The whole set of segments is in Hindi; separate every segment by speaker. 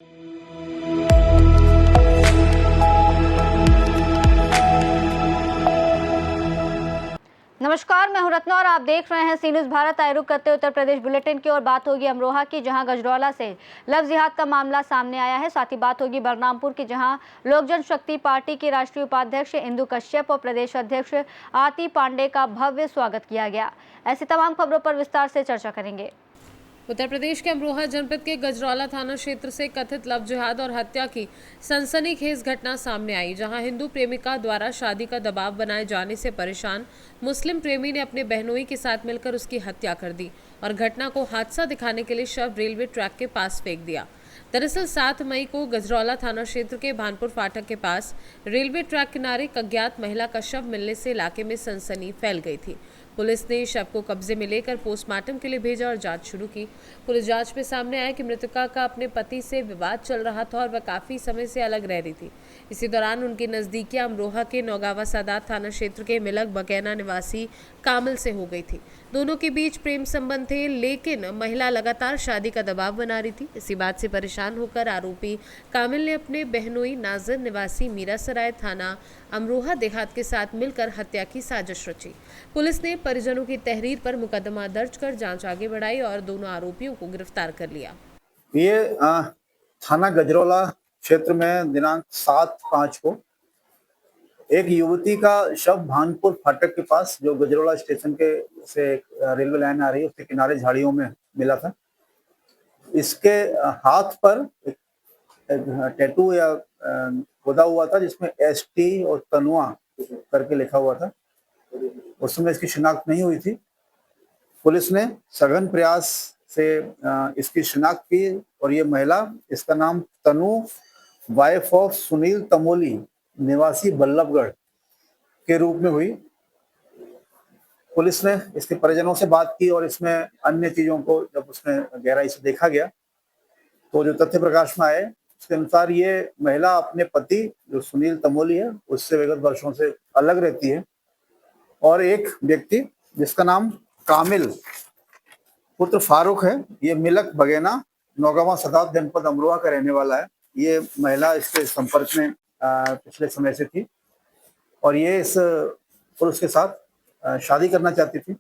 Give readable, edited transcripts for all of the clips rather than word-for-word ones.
Speaker 1: नमस्कार, मैं हूं रत्ना और आप देख रहे हैं सी न्यूज़ भारत। आए रुख करते उत्तर प्रदेश बुलेटिन की और बात होगी अमरोहा की, जहां गजरौला से लव जिहाद का मामला सामने आया है। साथ ही बात होगी बलरामपुर की, जहां लोक जनशक्ति पार्टी की राष्ट्रीय उपाध्यक्ष इंदु कश्यप और प्रदेश अध्यक्ष आरती पांडे का भव्य स्वागत किया गया। ऐसी तमाम खबरों पर विस्तार से चर्चा करेंगे।
Speaker 2: उत्तर प्रदेश के अमरोहा जनपद के गजरौला थाना क्षेत्र से कथित लव जिहाद और हत्या की सनसनीखेज घटना सामने आई, जहां हिंदू प्रेमिका द्वारा शादी का दबाव बनाए जाने से परेशान मुस्लिम प्रेमी ने अपने बहनोई के साथ मिलकर उसकी हत्या कर दी और घटना को हादसा दिखाने के लिए शव रेलवे ट्रैक के पास फेंक दिया। दरअसल 7 मई को गजरौला थाना क्षेत्र के भानपुर फाटक के पास रेलवे ट्रैक किनारे एक अज्ञात महिला का शव मिलने से इलाके में सनसनी फैल गई थी। पुलिस ने शव को कब्जे में लेकर पोस्टमार्टम के लिए भेजा और जांच शुरू की। पुलिस जांच में सामने आया कि मृतका का अपने पति से विवाद चल रहा था और वह काफी समय से अलग रह रही थी। इसी दौरान उनकी नजदीकियां अमरोहा के नौगावा सादात थाना क्षेत्र के मिलक बगैना निवासी कामिल से हो गई थी। दोनों के बीच प्रेम संबंध थे, लेकिन महिला लगातार शादी का दबाव बना रही थी। इसी बात से परेशान होकर आरोपी कामिल ने अपने बहनोई नाजर निवासी मीरासराय थाना अमरोहा देहात के साथ मिलकर हत्या की साजिश रची। पुलिस ने परिजनों की तहरीर पर मुकदमा दर्ज कर जांच आगे बढ़ाई और दोनों आरोपियों को गिरफ्तार कर लिया।
Speaker 3: ये थाना गजरौला क्षेत्र में दिनांक 7/5 को एक युवती का शव भानपुर फाटक के पास, जो गजरौला स्टेशन के से रेलवे लाइन आ रही है, उसके किनारे झाड़ियों में मिला था। इसके हाथ पर एक टैटू या खुदा हुआ था, जिसमें ST और तनुआ करके लिखा हुआ था। उस समय इसकी शिनाख्त नहीं हुई थी। पुलिस ने सघन प्रयास से इसकी शिनाख्त की और ये महिला, इसका नाम तनु, वाइफ ऑफ सुनील तमोली, निवासी बल्लभगढ़ के रूप में हुई। पुलिस ने इसके परिजनों से बात की और इसमें अन्य चीजों को जब उसमें गहराई से देखा गया तो जो तथ्य प्रकाश में आए, उसके अनुसार ये महिला अपने पति जो सुनील तमोली है उससे विगत वर्षों से अलग रहती है। और एक व्यक्ति जिसका नाम कामिल पुत्र फारूक है, ये मिलक बगेना नौगावा सादात जनपद अमरोहा का रहने वाला है। ये महिला इसके संपर्क में पिछले समय से थी और ये इस पुरुष के साथ शादी करना चाहती थी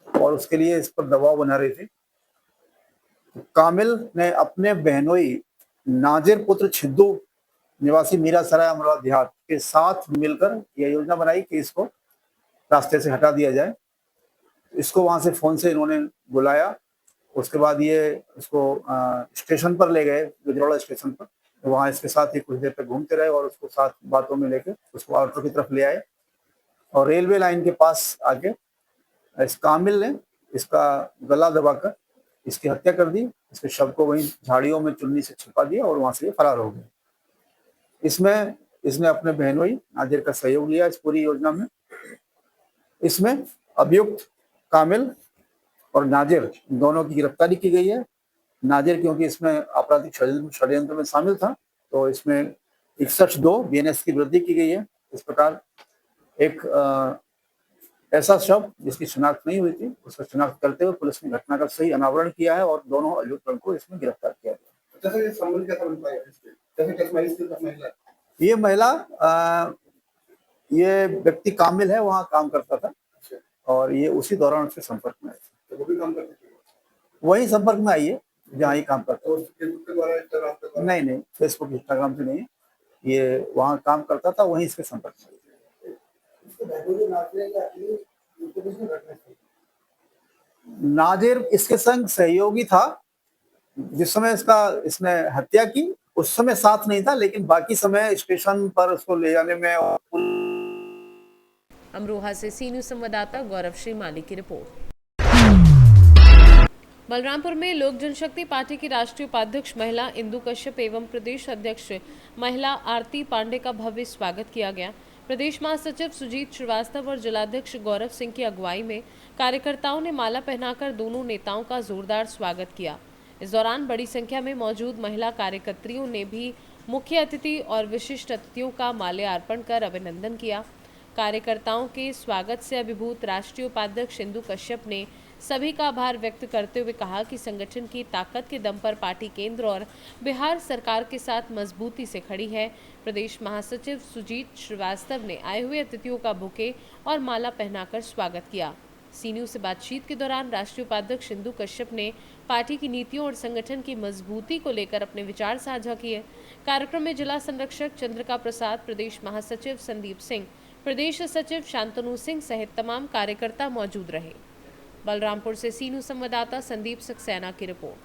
Speaker 3: और उसके लिए इस पर दबाव बना रही थी। कामिल ने अपने बहनोई नाजिर पुत्र छिद्दू, निवासी मीरासराय अमरोहा देहात के साथ मिलकर यह योजना बनाई कि इसको रास्ते से हटा दिया जाए। इसको वहां से फोन से इन्होंने बुलाया। उसके बाद ये इसको स्टेशन पर ले गए, गजरौला स्टेशन पर। तो वहाँ इसके साथ ही कुछ देर तक घूमते रहे और उसको साथ बातों में लेकर उसको ऑटो की तरफ ले आए और रेलवे लाइन के पास आके इस कामिल ने इसका गला दबाकर इसकी हत्या कर दी। इसके शव को वहीं झाड़ियों में चुन्नी से छिपा दिया और वहां से ये फरार हो गए। इसमें इसने अपने बहनोई नाजिर का सहयोग लिया इस पूरी योजना में। इसमें अभियुक्त कामिल और नाजिर दोनों की गिरफ्तारी की गई है। नाजिर क्योंकि इसमें आपराधिक षड्यंत्र में शामिल था, तो इसमें 61(2) BNS की वृद्धि की गई है। इस प्रकार एक ऐसा शव जिसकी शिनाख्त नहीं हुई थी, उसका शिनाख्त करते हुए पुलिस ने घटना का सही अनावरण किया है और दोनों अभियुक्तों को इसमें गिरफ्तार किया गया। ये महिला ये व्यक्ति कामिल है, वहाँ काम करता था और ये उसी दौरान उसके संपर्क में आई। वो भी काम करती थी, वही संपर्क में आई है जहाँ ये काम करता है। नहीं, फेसबुक इंस्टाग्राम से नहीं, ये वहाँ काम करता था, वहीं इसके संपर्क में। नाजिर इसके संग सहयोगी था। जिस समय इसने हत्या की उस समय साथ नहीं था, लेकिन बाकी समय स्टेशन पर उसको ले जाने में।
Speaker 2: अमरोहा से सी न्यूज़ संवाददाता गौरव श्रीमाली की रिपोर्ट। बलरामपुर में लोक जनशक्ति पार्टी की राष्ट्रीय उपाध्यक्ष महिला इंदु कश्यप एवं प्रदेश अध्यक्ष महिला आरती पांडे का भव्य स्वागत किया गया। प्रदेश महासचिव सुजीत श्रीवास्तव और जिलाध्यक्ष गौरव सिंह की अगुवाई में कार्यकर्ताओं ने माला पहनाकर दोनों नेताओं का जोरदार स्वागत किया। इस दौरान बड़ी संख्या में मौजूद महिला कार्यकर्त्रियों ने भी मुख्य अतिथि और विशिष्ट अतिथियों का माल्यार्पण कर अभिनंदन किया। कार्यकर्ताओं के स्वागत से अभिभूत राष्ट्रीय उपाध्यक्ष इंदु कश्यप ने सभी का आभार व्यक्त करते हुए कहा कि संगठन की ताकत के दम पर पार्टी केंद्र और बिहार सरकार के साथ मजबूती से खड़ी है। प्रदेश महासचिव सुजीत श्रीवास्तव ने आए हुए अतिथियों का बुके और माला पहनाकर स्वागत किया। सी न्यूज़ से बातचीत के दौरान राष्ट्रीय उपाध्यक्ष इंदु कश्यप ने पार्टी की नीतियों और संगठन की मजबूती को लेकर अपने विचार साझा किए। कार्यक्रम में जिला संरक्षक चंद्रिका प्रसाद, प्रदेश महासचिव संदीप सिंह, प्रदेश सचिव शांतनु सिंह सहित तमाम कार्यकर्ता मौजूद रहे। बलरामपुर से सी न्यूज़ संवाददाता संदीप सक्सेना की रिपोर्ट।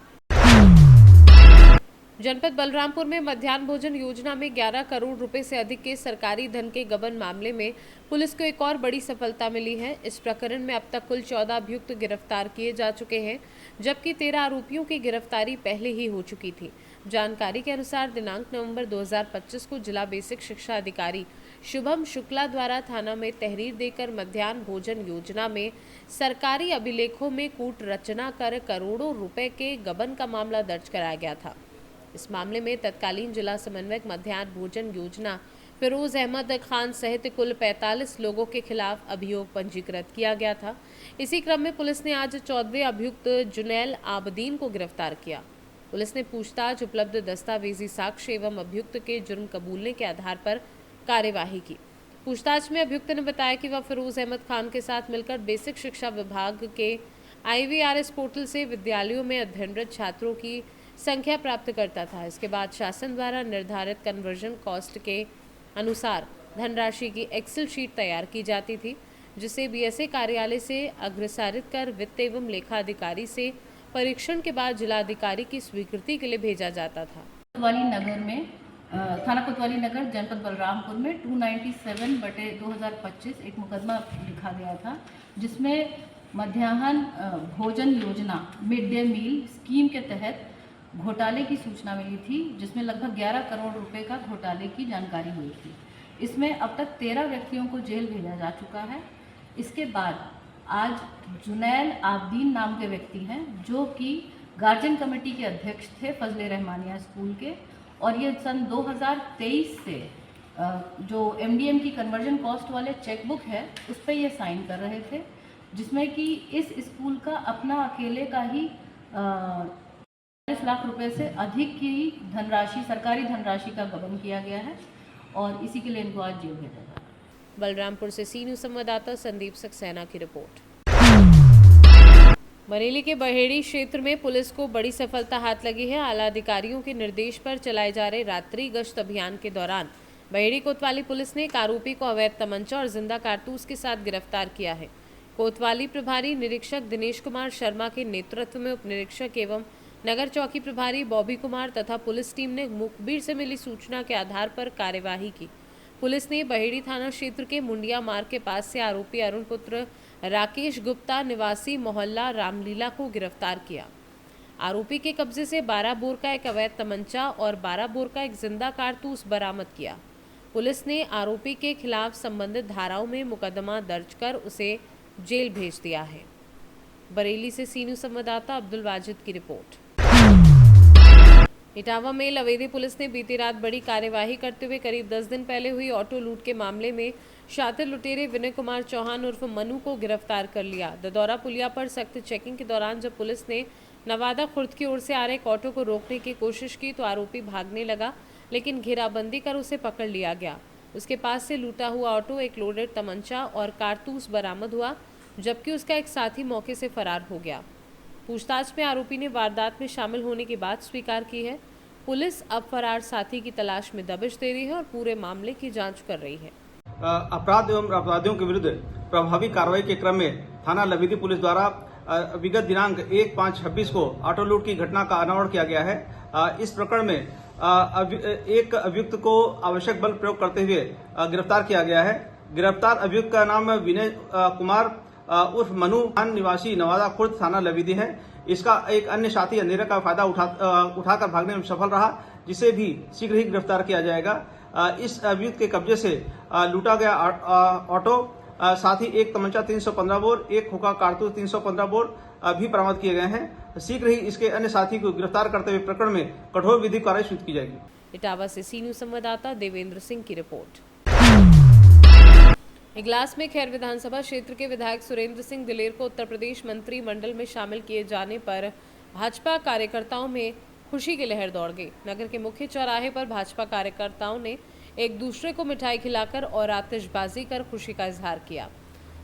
Speaker 2: जनपद बलरामपुर में मध्याह्न भोजन योजना में 11 करोड़ रुपए से अधिक के सरकारी धन के गबन मामले में पुलिस को एक और बड़ी सफलता मिली है। इस प्रकरण में अब तक कुल 14 अभियुक्त गिरफ्तार किए जा चुके हैं, जबकि 13 आरोपियों की गिरफ्तारी पहले ही हो चुकी थी। जानकारी के अनुसार दिनांक नवंबर 2025 को जिला बेसिक शिक्षा अधिकारी शुभम शुक्ला द्वारा थाना में तहरीर देकर मध्याह्न भोजन योजना में सरकारी अभिलेखों में कूट रचना कर करोड़ों रुपए के गबन का मामला दर्ज कराया गया था। इस मामले में तत्कालीन जिला समन्वयक मध्याह्न भोजन योजना फिरोज अहमद खान सहित कुल 45 लोगों के खिलाफ अभियोग पंजीकृत किया गया था। इसी क्रम में पुलिस ने आज 14वें अभियुक्त जुनैल आबदीन को गिरफ्तार किया। पुलिस ने पूछताछ, उपलब्ध दस्तावेजी साक्ष्य एवं अभियुक्त के जुर्म कबूलने के आधार पर कार्यवाही की। पूछताछ में अभियुक्त ने बताया कि वह फिरोज अहमद खान के साथ मिलकर बेसिक शिक्षा विभाग के IVRS पोर्टल से विद्यालयों में अध्ययनरत छात्रों की संख्या प्राप्त करता था। इसके बाद शासन द्वारा निर्धारित कन्वर्जन कॉस्ट के अनुसार धनराशि की एक्सेल शीट तैयार की जाती थी, जिसे BSA कार्यालय से अग्रसारित कर वित्त एवं लेखा अधिकारी से परीक्षण के बाद जिलाधिकारी की स्वीकृति के लिए भेजा जाता था।
Speaker 4: कोतवाली नगर में थाना कोतवाली नगर जनपद बलरामपुर में 297/2025 एक मुकदमा लिखा गया था, जिसमें मध्याह्न भोजन योजना मिड डे मील स्कीम के तहत घोटाले की सूचना मिली थी, जिसमें लगभग 11 करोड़ रुपए का घोटाले की जानकारी हुई थी। इसमें अब तक 13 व्यक्तियों को जेल भेजा जा चुका है। इसके बाद आज जुनैल आबदीन नाम के व्यक्ति हैं, जो कि गार्जियन कमेटी के अध्यक्ष थे फजले रहमानिया स्कूल के, और ये सन 2023 से जो MDM की कन्वर्जन कॉस्ट वाले चेकबुक है उस पर ये साइन कर रहे थे, जिसमें कि इस स्कूल का अपना अकेले का ही 40 लाख रुपए से अधिक की धनराशि, सरकारी धनराशि का गबन किया गया है, और इसी के लिए इनको आज जेल भेजा जा रहा है।
Speaker 2: बलरामपुर से सी न्यूज़ संवाददाता संदीप सक्सेना की रिपोर्ट। बरेली के बहेड़ी क्षेत्र में पुलिस को बड़ी सफलता हाथ लगी है। आला अधिकारियों के निर्देश पर चलाए जा रहे रात्रि गश्त अभियान के दौरान बहेड़ी कोतवाली पुलिस ने एक आरोपी को अवैध तमंचा और जिंदा कारतूस के साथ गिरफ्तार किया है। कोतवाली प्रभारी निरीक्षक दिनेश कुमार शर्मा के नेतृत्व में उप निरीक्षक एवं नगर चौकी प्रभारी बॉबी कुमार तथा पुलिस टीम ने मुखबिर से मिली सूचना के आधार पर कार्यवाही की। पुलिस ने बहेड़ी थाना क्षेत्र के मुंडिया मार्ग के पास से आरोपी अरुण पुत्र राकेश गुप्ता निवासी मोहल्ला रामलीला को गिरफ्तार किया। आरोपी के कब्जे से 12 बोर का एक अवैध तमंचा और 12 बोर का एक जिंदा कारतूस बरामद किया। पुलिस ने आरोपी के खिलाफ संबंधित धाराओं में मुकदमा दर्ज कर उसे जेल भेज दिया है। बरेली से सी न्यूज़ संवाददाता अब्दुल वाजिद की रिपोर्ट। इटावा में लवेदी पुलिस ने बीती रात बड़ी कार्यवाही करते हुए करीब 10 दिन पहले हुई ऑटो लूट के मामले में शातिर लुटेरे विनय कुमार चौहान उर्फ मनु को गिरफ्तार कर लिया। ददौरा पुलिया पर सख्त चेकिंग के दौरान जब पुलिस ने नवादा खुर्द की ओर से आ रहे एक ऑटो को रोकने की कोशिश की तो आरोपी भागने लगा, लेकिन घेराबंदी कर उसे पकड़ लिया गया। उसके पास से लूटा हुआ ऑटो, एक लोडेड तमंचा और कारतूस बरामद हुआ, जबकि उसका एक साथी मौके से फरार हो गया। पूछताछ में आरोपी ने वारदात में शामिल होने की बात स्वीकार की है। पुलिस अब फरार साथी की तलाश में दबिश दे रही है और पूरे मामले की जांच कर रही है।
Speaker 5: अपराध एवं अपराधियों के विरुद्ध प्रभावी कार्रवाई के क्रम में थाना लवेदी पुलिस द्वारा विगत दिनांक 1/5/26 को ऑटो लूट की घटना का अनावरण किया गया है। इस प्रकरण में एक अभियुक्त को आवश्यक बल प्रयोग करते हुए गिरफ्तार किया गया है। गिरफ्तार अभियुक्त का नाम विनय कुमार उर्फ मनु निवासी नवादा खुर्द थाना लवेदी है। इसका एक अन्य साथी अंधेरे का फायदा उठाकर भागने में सफल रहा, जिसे भी शीघ्र ही गिरफ्तार किया जाएगा। इस अभियुक्त के कब्जे से लूटा गया ऑटो, साथ ही एक तमंचा 315 बोर, एक हुक्का कारतूस 315 बोर भी बरामद किए गए हैं। शीघ्र ही इसके अन्य साथी को गिरफ्तार करते हुए प्रकरण में कठोर विधिक कार्रवाई शुरू की जाएगी।
Speaker 2: इटावा से सी न्यूज़ संवाददाता देवेंद्र सिंह की रिपोर्ट। इगलास में खैर विधानसभा क्षेत्र के विधायक सुरेंद्र सिंह दिलेर को उत्तर प्रदेश मंत्रिमंडल में शामिल किए जाने पर भाजपा कार्यकर्ताओं में खुशी की लहर दौड़ गई। नगर के मुख्य चौराहे पर भाजपा कार्यकर्ताओं ने एक दूसरे को मिठाई खिलाकर और आतिशबाजी कर खुशी का इजहार किया।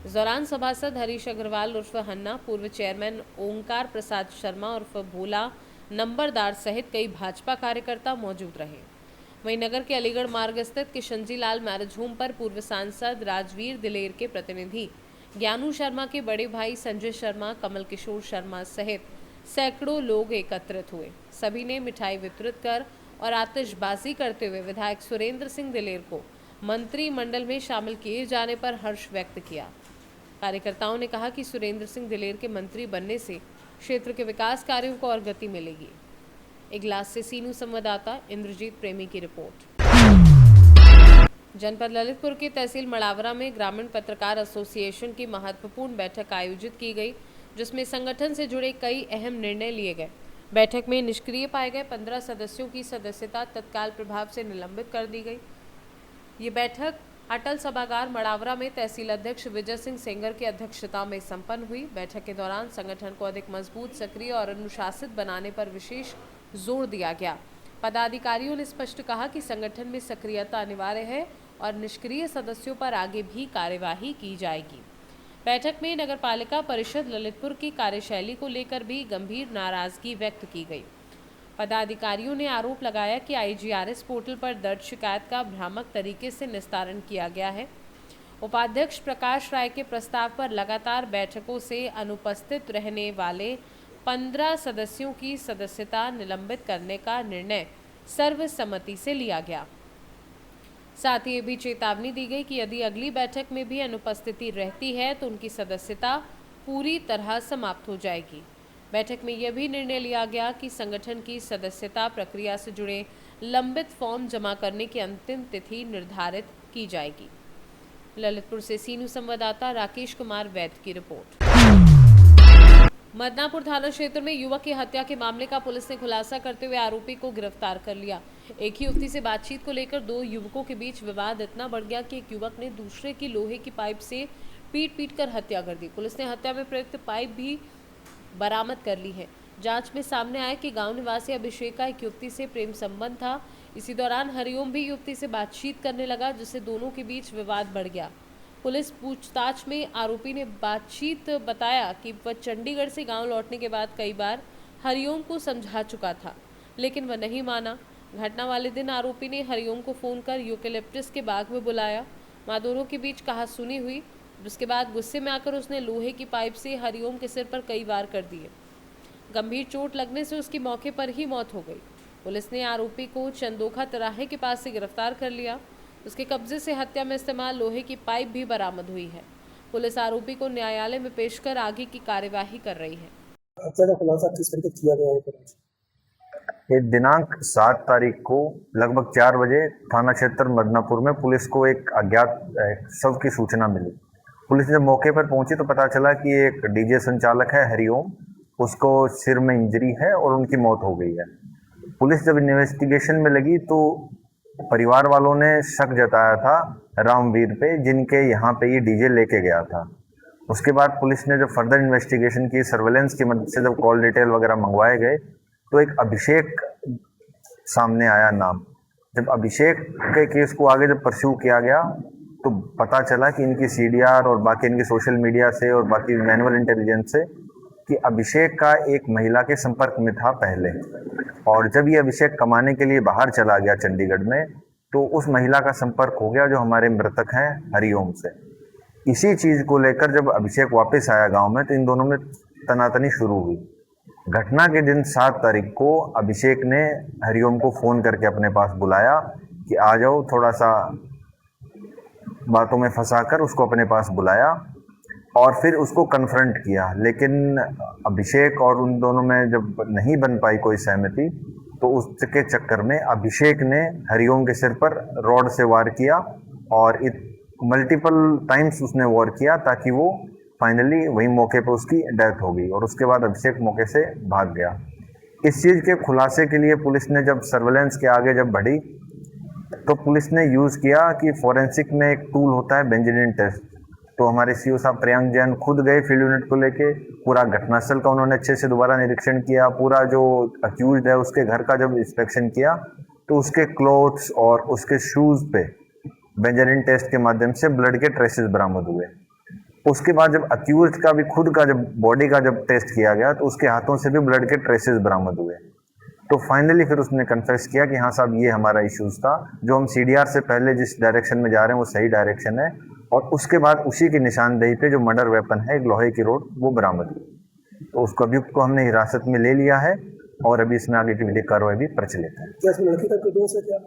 Speaker 2: इस दौरान सभासद हरीश अग्रवाल उर्फ हन्ना, पूर्व चेयरमैन ओंकार प्रसाद शर्मा उर्फ भोला नंबरदार सहित कई भाजपा कार्यकर्ता मौजूद रहे। वहीं नगर के अलीगढ़ मार्ग स्थित किशनजी लाल मैरिज होम पर पूर्व सांसद राजवीर दिलेर के प्रतिनिधि ज्ञानू शर्मा के बड़े भाई संजय शर्मा, कमल किशोर शर्मा सहित सैकड़ों लोग एकत्रित हुए। सभी ने मिठाई वितरित कर और आतिशबाजी करते हुए विधायक सुरेंद्र सिंह दिलेर को मंत्रिमंडल में शामिल किए जाने पर हर्ष व्यक्त किया। कार्यकर्ताओं ने कहा कि सुरेंद्र सिंह दिलेर के मंत्री बनने से क्षेत्र के विकास कार्यों को और गति मिलेगी। इगलास से सीनू संवाददाता इंद्रजीत प्रेमी की रिपोर्ट। जनपद ललितपुर के तहसील मड़ावरा में ग्रामीण पत्रकार एसोसिएशन की महत्वपूर्ण बैठक आयोजित की गई, जिसमें संगठन से जुड़े कई अहम निर्णय लिए गए। बैठक में निष्क्रिय पाए गए 15 सदस्यों की सदस्यता तत्काल प्रभाव से निलंबित कर दी गई। ये बैठक अटल सभागार मड़ावरा में तहसील अध्यक्ष विजय सिंह सेंगर की अध्यक्षता में संपन्न हुई। बैठक के दौरान संगठन को अधिक मजबूत, सक्रिय और अनुशासित बनाने पर विशेष जोर दिया गया। पदाधिकारियों ने स्पष्ट कहा कि संगठन में सक्रियता अनिवार्य है और निष्क्रिय सदस्यों पर आगे भी कार्यवाही की जाएगी। बैठक में नगरपालिका परिषद ललितपुर की कार्यशैली को लेकर भी गंभीर नाराजगी व्यक्त की गई। पदाधिकारियों ने आरोप लगाया कि IGRS पोर्टल पर दर्ज शिकायत का भ्रामक तरीके से निस्तारण किया गया है। उपाध्यक्ष प्रकाश राय के प्रस्ताव पर लगातार बैठकों से अनुपस्थित रहने वाले 15 सदस्यों की सदस्यता निलंबित करने का निर्णय सर्वसम्मति से लिया गया। साथ ही ये भी चेतावनी दी गई कि यदि अगली बैठक में भी अनुपस्थिति रहती है तो उनकी सदस्यता पूरी तरह समाप्त हो जाएगी। बैठक में यह भी निर्णय लिया गया कि संगठन की सदस्यता प्रक्रिया से जुड़े लंबित फॉर्म जमा करने की अंतिम तिथि निर्धारित की जाएगी। ललितपुर से सीनू संवाददाता राकेश कुमार वैद्य की रिपोर्ट। मदनापुर थाना क्षेत्र में युवक की हत्या के मामले का पुलिस ने खुलासा करते हुए आरोपी को गिरफ्तार कर लिया। एक ही युवती से बातचीत को लेकर दो युवकों के बीच विवाद इतना बढ़ गया कि एक युवक ने दूसरे की लोहे की पाइप से पीट कर हत्या कर दी। पुलिस ने हत्या में प्रयुक्त पाइप भी बरामद कर ली है। जांच में सामने आया कि गांव निवासी अभिषेक का एक युवती से प्रेम संबंध था। इसी दौरान हरिओम भी युवती से बातचीत करने लगा, जिससे दोनों के बीच विवाद बढ़ गया। पुलिस पूछताछ में आरोपी ने बातचीत बताया कि वह चंडीगढ़ से गांव लौटने के बाद कई बार हरिओम को समझा चुका था, लेकिन वह नहीं माना। घटना वाले दिन आरोपी ने हरिओम को फोन कर यूकेलिप्टस के बाग में बुलाया। वहां दोनों के बीच कहासुनी हुई, जिसके बाद गुस्से में आकर उसने लोहे की पाइप से हरिओम के सिर पर कई वार कर दिए। गंभीर चोट लगने से उसकी मौके पर ही मौत हो गई। पुलिस ने आरोपी को चंदोखा तिराहे के पास से गिरफ्तार कर लिया। उसके कब्जे से हत्या में इस्तेमाल लोहे की पाइप भी बरामद हुई है। पुलिस आरोपी को न्यायालय में पेश कर आगे की कार्यवाही कर रही है।
Speaker 6: हत्या का खुलासा किस तरीके किया गया है?
Speaker 7: ये दिनांक 7 तारीख को लगभग 4 बजे थाना क्षेत्र मदनापुर में पुलिस को एक अज्ञात शव की सूचना मिली। पुलिस जब मौके पर पहुंची तो पता चला कि एक डीजे संचालक है हरिओम, उसको सिर में इंजरी है और उनकी मौत हो गई है। पुलिस जब इन्वेस्टिगेशन में लगी तो परिवार वालों ने शक जताया था रामवीर पे, जिनके यहाँ पे ये डीजे लेके गया था। उसके बाद पुलिस ने जब फर्दर इन्वेस्टिगेशन की, सर्वेलेंस की मदद से जब कॉल डिटेल वगैरह मंगवाए गए तो एक अभिषेक सामने आया नाम। जब अभिषेक के केस को आगे जब परस्यू किया गया तो पता चला कि इनकी CDR और बाकी इनकी सोशल मीडिया से और बाकी मैनुअल इंटेलिजेंस से कि अभिषेक का एक महिला के संपर्क में था पहले, और जब ये अभिषेक कमाने के लिए बाहर चला गया चंडीगढ़ में तो उस महिला का संपर्क हो गया जो हमारे मृतक हैं हरिओम से। इसी चीज़ को लेकर जब अभिषेक वापस आया गांव में तो इन दोनों में तनातनी शुरू हुई। घटना के दिन 7 तारीख को अभिषेक ने हरिओम को फ़ोन करके अपने पास बुलाया कि आ जाओ, थोड़ा सा बातों में फंसाकर उसको अपने पास बुलाया और फिर उसको कन्फ्रंट किया। लेकिन अभिषेक और उन दोनों में जब नहीं बन पाई कोई सहमति तो उसके चक्कर में अभिषेक ने हरिओम के सिर पर रॉड से वार किया और मल्टीपल टाइम्स उसने वार किया ताकि वो फाइनली वही मौके पर उसकी डेथ हो गई और उसके बाद अभिषेक मौके से भाग गया। इस चीज़ के खुलासे के लिए पुलिस ने जब सर्वेलेंस के आगे जब बढ़ी तो पुलिस ने यूज़ किया कि फॉरेंसिक में एक टूल होता है बेंजामिन टेस्ट। तो हमारे सीओ साहब प्रियांक जैन खुद गए फील्ड यूनिट को लेके, पूरा घटनास्थल का उन्होंने अच्छे से दोबारा निरीक्षण किया, पूरा जो अक्यूज्ड है उसके घर का जब इंस्पेक्शन किया तो उसके क्लोथ्स और उसके शूज़ पे बेंजामिन टेस्ट के माध्यम से ब्लड के ट्रेसेस बरामद हुए। उसके बाद जब अक्यूज्ड का भी खुद का जब बॉडी का जब टेस्ट किया गया तो उसके हाथों से भी ब्लड के ट्रेसेस बरामद हुए। तो फाइनली फिर उसने कन्फेस किया कि हाँ साहब ये हमारा इश्यूज था, जो हम सीडीआर से पहले जिस डायरेक्शन में जा रहे हैं वो सही डायरेक्शन है। और उसके बाद उसी की निशानदेही पे जो मर्डर वेपन है एक लोहे की रोड वो बरामद हुई। तो उसको अभियुक्त को हमने हिरासत में ले लिया है और अभी इसमें आगे की विधिक कार्रवाई भी प्रचलित है।
Speaker 6: क्या इसमें लड़की का कोई दोष है क्या?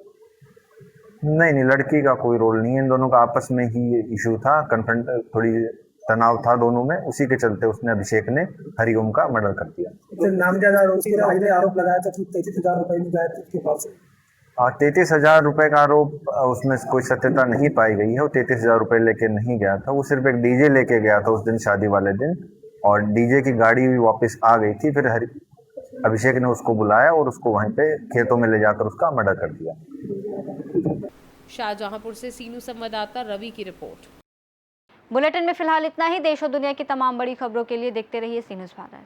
Speaker 7: नहीं, लड़की का कोई रोल नहीं है, इन दोनों का आपस में ही इशू था, कन्फ्रंट थोड़ी तनाव था दोनों में, उसी के चलते उसने अभिषेक ने हरिओम का मर्डर कर दिया।
Speaker 6: फिर नामजद आरोप लगाया था कि 33,000 रुपए भी गायब थे उसके पास से।
Speaker 7: 33,000 रुपए का आरोप उसमें कोई सत्यता नहीं पाई गई है। वो 33,000 रुपए लेके नहीं गया था, वो सिर्फ एक डीजे लेके गया था उस दिन शादी वाले दिन, और डीजे की गाड़ी भी वापस आ गई थी। फिर अभिषेक ने उसको बुलाया और उसको वहीं पे खेतों में ले जाकर उसका मर्डर कर दिया।
Speaker 2: शाहजहांपुर से सीनू संवाददाता रवि की रिपोर्ट।
Speaker 1: बुलेटिन में फिलहाल इतना ही। देश और दुनिया की तमाम बड़ी खबरों के लिए देखते रहिए सी न्यूज़ भारत।